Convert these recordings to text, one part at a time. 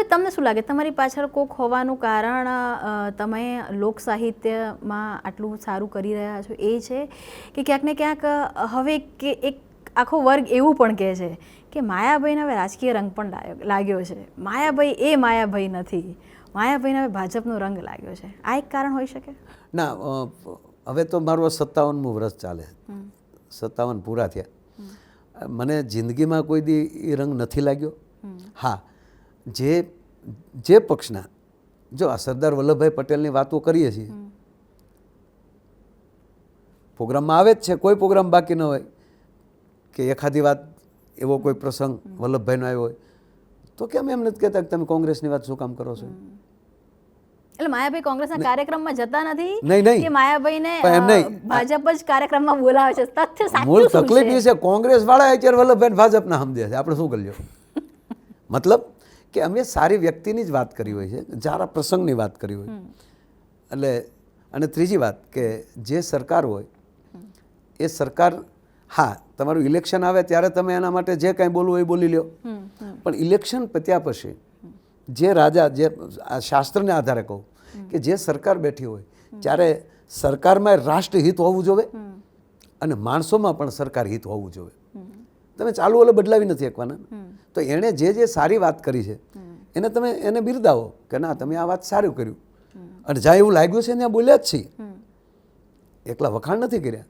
હવે તમને શું લાગે તમારી પાછળ કોક હોવાનું કારણ તમે લોક સાહિત્યમાં આટલું સારું કરી રહ્યા છો એ છે કે ક્યાંક ને ક્યાંક હવે કે એક આખો વર્ગ એવું પણ કહે છે કે માયાભાઈને હવે રાજકીય રંગ પણ લાગ્યો છે, માયાભાઈ એ માયાભાઈ નથી, માયાભાઈને હવે ભાજપનો રંગ લાગ્યો છે, આ એક કારણ હોઈ શકે? ના, હવે તો મારું 57મું વર્ષ ચાલે, 57 પૂરા થયા. મને જિંદગીમાં કોઈ દી એ રંગ નથી લાગ્યો. હા, જે પક્ષના, જો આ સરદાર વલ્લભભાઈ પટેલની વાતો કરીએ છીએ, પ્રોગ્રામમાં આવે જ છે, કોઈ પ્રોગ્રામ બાકી ન હોય કે એખાદી વાત એવો કોઈ પ્રસંગ વલ્લભભાઈનો આવ્યો હોય તો કેમ એમ નથી કહેતા કે તમે કોંગ્રેસની વાત શું કામ કરો છો? એટલે માયાભાઈ કોંગ્રેસના કાર્યક્રમમાં જતા નથી નહીં કે માયાભાઈને ભાજપ જ કાર્યક્રમમાં બોલાવે છે? તથ્ય સાચું મૂળ શું તકલીફ છે? એ છે કોંગ્રેસ વાળા અત્યારે વલ્લભભાઈ ભાજપના સમજે છે, આપણે શું કરીએ? મતલબ કે અમે સારી વ્યક્તિની જ વાત કરી હોય છે, સારા પ્રસંગની વાત કરી હોય એટલે. અને ત્રીજી વાત કે જે સરકાર હોય એ સરકાર, હા, તમારું ઇલેક્શન આવે ત્યારે તમે એના માટે જે કાંઈ બોલવું હોય એ બોલી લ્યો, પણ ઇલેક્શન પત્યા પછી જે રાજા, જે શાસ્ત્રને આધારે કહું કે જે સરકાર બેઠી હોય ત્યારે સરકારમાં રાષ્ટ્રહિત હોવું જોઈએ અને માણસોમાં પણ સરકાર હિત હોવું જોઈએ. તમે ચાલુ ઓલે બદલાવી નથી શકવાના. તો એણે જે સારી વાત કરી છે એને તમે એને બિરદાવો કે ના તમે આ વાત સારું કર્યું, અને જ્યાં એવું લાગ્યું છે ત્યાં બોલ્યા જ છીએ, એકલા વખાણ નથી કર્યા.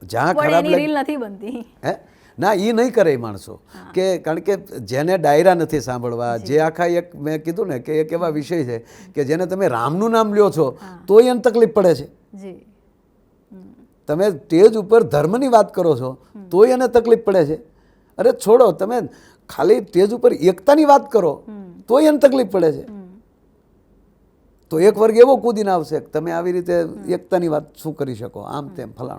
જ્યાં ખરાબ નથી બનતી હે ના, એ નહીં કરે એ માણસો, કે કારણ કે જેને ડાયરા નથી સાંભળવા, જે આખા એક મેં કીધું ને કે એક એવા વિષય છે કે જેને તમે રામનું નામ લ્યો છો તોય એને તકલીફ પડે છે, તમે સ્ટેજ ઉપર ધર્મની વાત કરો છો તોય એને તકલીફ પડે છે. અરે છોડો, તમે ખાલી સ્ટેજ ઉપર એકતાની વાત કરો તોય એને તકલીફ પડે છે. તો એક વર્ગ એવો કૂદીને આવશે કે તમે આવી રીતે એકતાની વાત શું કરી શકો, આમ તેમ ફલાણું.